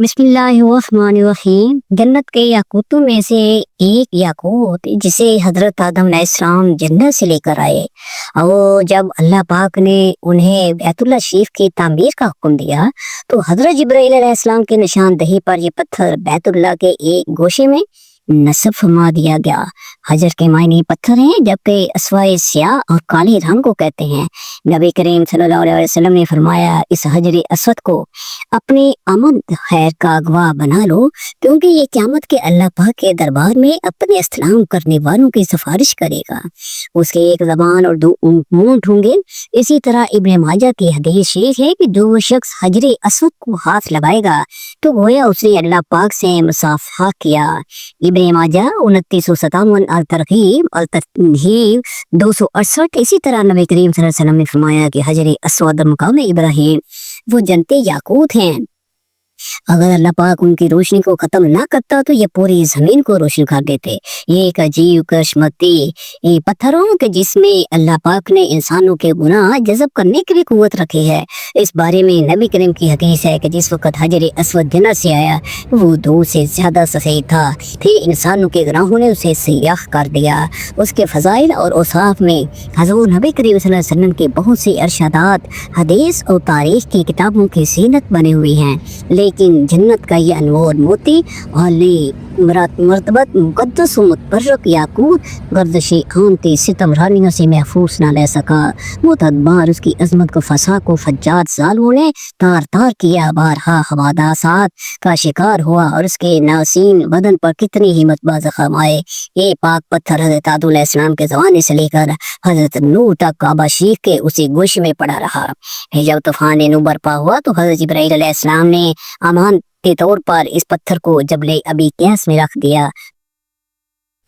बिस्मिल्लाहिर्रहमानिर्रहीम। जन्नत के याकूतों में से एक याकूत जिसे हजरत आदम अलैहिस्सलाम जन्नत से लेकर आए, और जब अल्लाह पाक ने उन्हें बैतुल्लाह शरीफ की तामीर का हुक्म दिया तो हजरत जिब्राइल अलैहिस्सलाम की निशानदही पर यह पत्थर बैतुल्लाह के एक गोशे में नस्ब फरमा दिया गया। हजर के मायने पत्थर हैं, जबकि अस्वाए स्याह और काले रंग को कहते हैं। नबी करीम सल्लल्लाहु अलैहि वसल्लम ने फरमाया, इस हजर असवद को अपने अमन खैर का गवाह बना लो, क्योंकि ये क़यामत के अल्लाह पाक के दरबार में अपने इस्लाम करने वालों की सिफारिश करेगा। उसके एक ज़बान और दो होंठ होंगे। इसी तरह इब्ने माजा की हदीस शरीफ है कि जो शख्स हजर असवद को हाथ लगाएगा तो गोया उसने अल्लाह पाक से मुसाफहा किया। इब्ने माजा 2957, अल तरगीब अल तरहीब 268। इसी तरह नबी करीम सल्लल्लाहु अलैहि वसल्लम ने फरमाया कि हजर असवद मकाम इब्राहिम वो जन्नती याकूत हैं। अगर अल्लाह पाक उनकी रोशनी को खत्म ना करता तो ये पूरी जमीन को रोशन कर देते। ये एक अजीब कशमती पत्थरों के जिसमें अल्लाह पाक ने इंसानों के गुनाह जज़ब करने की भी कुव्वत रखी है। इस बारे में नबी करीम की हदीस है कि जिस वक्त हजर असवद जन्नत से आया वो 2 से ज्यादा सफेद था, फिर इंसानों के गुनाहों ने उसे सियाह कर दिया। उसके फजाइल और औसाफ में हज़रत नबी करीम सल्लल्लाहु अलैहि वसल्लम के बहुत सी इरशादात हदीस और तारीख की किताबों की सीनत बनी हुई हैं, लेकिन जन्नत का ये अनमोल मोती मरतबत मुक़द्दस व मुतबर्रक याकूत गर्दिश आमती सितमरानियों से महफूज न ले सका। वो तदबार उसकी अजमत को फसा को फज्जाद ज़ालिमों ने तार तार किया, बारहा हवादासात का शिकार हुआ और उसके नासीन बदन पर कितनी ही मतबा ज़ख्म आए। ये पाक पत्थर हज़रत आदम अलैहिस्सलाम के ज़माने से लेकर हज़रत नूह तक काबा शरीफ के उसी गोशे में पड़ा रहा। जब तूफान नूह बरपा हुआ तो हज़रत जिब्राइल अलैहिस्सलाम ने अमान के तौर पर इस पत्थर को जबले अबी कैस में रख दिया,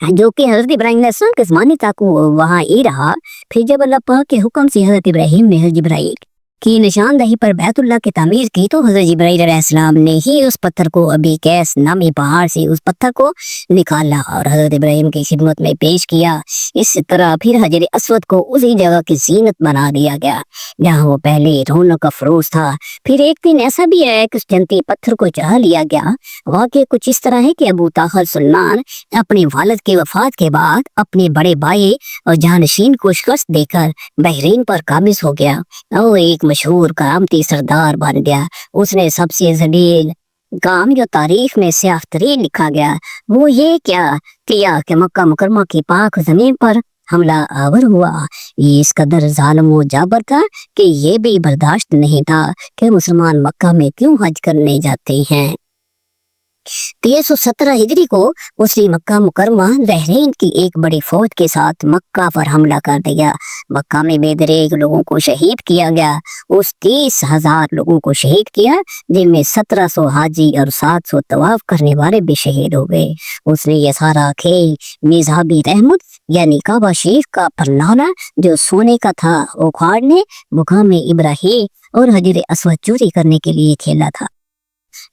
जो कि हजरत इब्राहिम अलैहिस्सलाम के ज़माने तक वहाँ ही रहा। फिर जब अल्लाह पाक के हुक्म से हजरत इब्राहिम ने हजरत जिब्राइल की निशानदही पर बैतुल्लाह की तामीर की तो हजरत जिब्राइल अलैहिस्सलाम ने ही उस पत्थर को अबी कैस नामी पहाड़ से उस पत्थर को निकाला और हजरत इब्राहिम की खिदमत में पेश किया। इस तरह फिर हजर असवद को उसी जगह की जीनत बना दिया गया जहाँ वो पहले रौनक अफरोज था। फिर एक दिन ऐसा भी है कि उस जन्नती पत्थर को चढ़ा लिया गया। वाक़या कुछ इस तरह है कि अबू ताहिर सुलेमान अपने वालिद की वफात के बाद अपने बड़े भाई और जानशीन को शिकस्त देकर बहरीन पर काबिज हो गया और एक मशहूर करामती सरदार बन गया। उसने सबसे जलील काम जो तारीख में सियाह-तरीन लिखा गया वो ये क्या किया कि मक्का मुकरमा की पाक जमीन पर हमला आवर हुआ। ये इस कदर जालिम व जाबर था कि ये भी बर्दाश्त नहीं था कि मुसलमान मक्का में क्यों हज करने जाते हैं। 317 हिजरी को उसने मक्का मुकरमा बहरीन की एक बड़ी फौज के साथ मक्का पर हमला कर दिया। मक्का में बेदरेग लोगों को शहीद किया गया। उस 30,000 लोगों को शहीद किया, जिनमें 1700 हाजी और 700 तवाफ करने वाले भी शहीद हो गए। उसने ये सारा खेल मिज़ाबी रहमत यानी काबा शरीफ का परनाना जो सोने का था उखाड़ने मुकाम इब्राहिम और हजर असवद चोरी करने के लिए खेला था।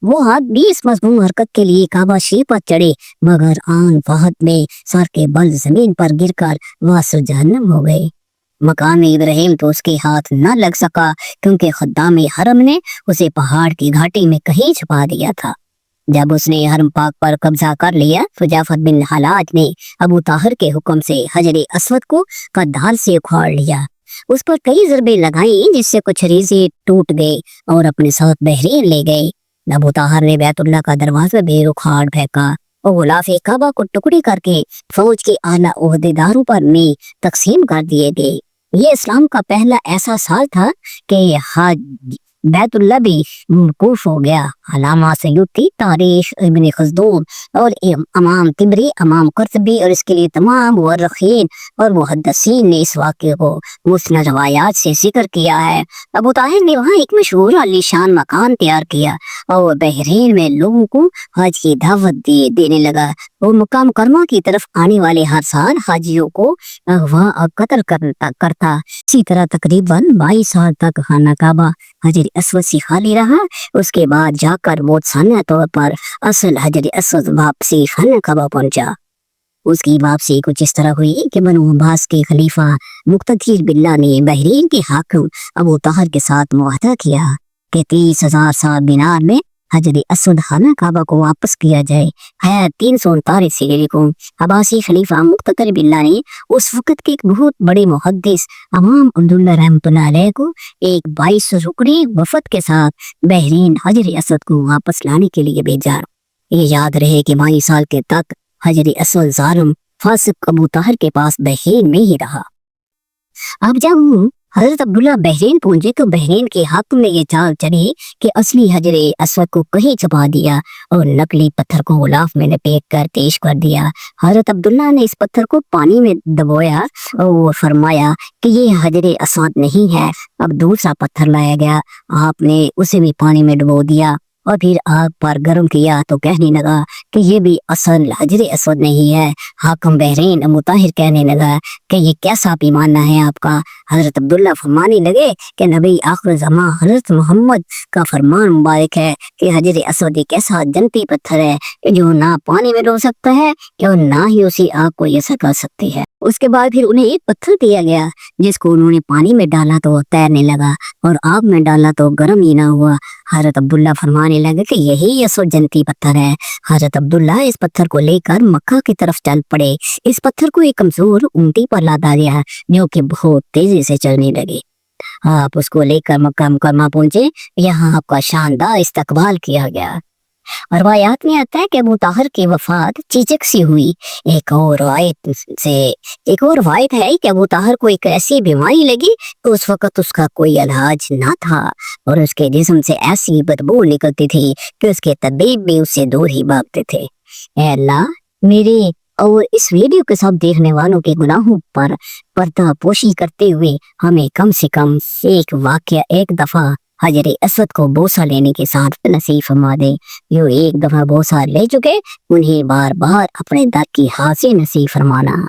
वो हाथ भी इस मज़मूम हरकत के लिए काबा शरीफ पर चढ़े, मगर आन फहद में सर के बल जमीन पर गिरकर वासु जहन्नम हो गए। मकाम इब्राहिम तो उसके हाथ न लग सका, क्योंकि खुद्दाम हरम ने उसे पहाड़ की घाटी में कहीं छुपा दिया था। जब उसने हरम पाक पर कब्जा कर लिया तो जाफर बिन हलाज ने अबू ताहिर के हुक्म से हजर असवद को कदाल से उखाड़ लिया। उस पर कई ज़रबे लगाई, जिससे कुछ रीज़े टूट गए और अपने साथ बहरीन ले गए। अबू ताहिर ने बैतुल्लाह का दरवाजा भी उखाड़ फेंका और गुलाफ़े काबा को टुकड़ी करके फौज के आला ओहदेदारों पर में तकसीम कर दिए गए। ये इस्लाम का पहला ऐसा साल था कि हज बैतुल्लाह भी मौकूफ हो गया। अलामा सयूती, तारीख इब्न खल्दून और इमाम तिबरी, इमाम कुर्तुबी और इसके लिए तमाम मुअर्रिखीन और मुहद्दिसीन ने इस वाक़े को मुस्नद रवायात से जिक्र किया है। अबू ताहिर ने वहाँ एक मशहूर आलीशान मकान तैयार किया और बहरीन में लोगों को हज की दावत देने लगा। वो मक्का मुकरमा की तरफ आने वाले हर साल हाजियों को अगवा और कत्ल करता। इसी तरह तकरीबन 22 साल तक खाना काबा हजर असवद से खाली रहा। उसके बाद जाकर मोतसाना तौर पर असल हजर असवद वापसी खाना काबा पहुंचा। उसकी वापसी कुछ इस तरह हुई कि बनु अब्बास के खलीफा मुक्तदीर बिल्ला ने बहरीन के हाकिम अबू ताहिर के साथ मुआहदा किया कि 30,000 साल दिनार में हजरत असद खाना काबा को वापस किया जाए। है 339 हिजरी को अब्बासी खलीफा मुक़्तदर बिल्ला ने उस वक्त के एक बहुत बड़े मुहद्दिस इमाम अब्दुल्ला रहमतुल्लाह अलैह को एक 22 रुकनी वफद के साथ बहरीन हजरत असद को वापस लाने के लिए भेजा। ये याद रहे कि 22 साल के तक हजरत असद जालिम फासिक अबू ताहिर के पास बहरीन में ही रहा। अब जब हजरत अब्दुल्ला बहरीन पहुंचे तो बहरीन के हक में ये चाल चली कि असली हजरत असद को कहीं छुपा दिया और नकली पत्थर को गुलाफ में लपेट कर पेश कर दिया। हजरत अब्दुल्ला ने इस पत्थर को पानी में दबोया और फरमाया कि ये हजरत असद नहीं है। अब दूसरा पत्थर लाया गया, आपने उसे भी पानी में डुबो दिया और फिर आग पर गर्म किया तो कहने लगा कि ये भी असल हजरत असद नहीं है। हाकिम बहरीन अबू ताहिर कहने लगा कि ये कैसा पैमाना है आपका। हजरत अब्दुल्ला फरमाने लगे कि नबी आखिर ज़मा हजरत मोहम्मद का फरमान मुबारक है कि हजरत असद एक ऐसा जन्नती पत्थर है कि जो ना पानी में डूब सकता है और ना ही उसी आग को ये सका सकती है। उसके बाद फिर उन्हें एक पत्थर दिया गया जिसको उन्होंने पानी में डाला तो वो तैरने लगा और आग में डाला तो गर्म ही ना हुआ। हजरत अब्दुल्ला फरमाने लगे कि यही असद जन्नती पत्थर है। हजरत अब्दुल्ला इस पत्थर को लेकर मक्का की तरफ चल पड़े। इस पत्थर को एक कमजोर ऊंटी पर लादा गया जो कि बहुत तेजी से चलने लगी। आप उसको लेकर मक्का मुकरमा पहुंचे। यहाँ आपका शानदार इस्तकबाल किया गया। और रवायात में आता है कि अबू ताहिर की वफात चीचक से हुई। एक और रवायत है कि अबू ताहिर को एक ऐसी बीमारी लगी तो उस वक्त उसका कोई इलाज ना था और उसके जिस्म से ऐसी बदबू निकलती थी कि उसके तबीब भी उससे दूर ही भागते थे। ऐ अल्लाह, मेरे और इस वीडियो के सब देखने वालों के गुनाहों पर पर्दा पोशी करते हुए हमें कम से कम एक वाकया एक दफा हजरत असद को बोसा लेने के साथ नसीब फरमा दे। जो एक दफा बोसा ले चुके उन्हें बार बार अपने दर की हासिल नसीब फरमाना।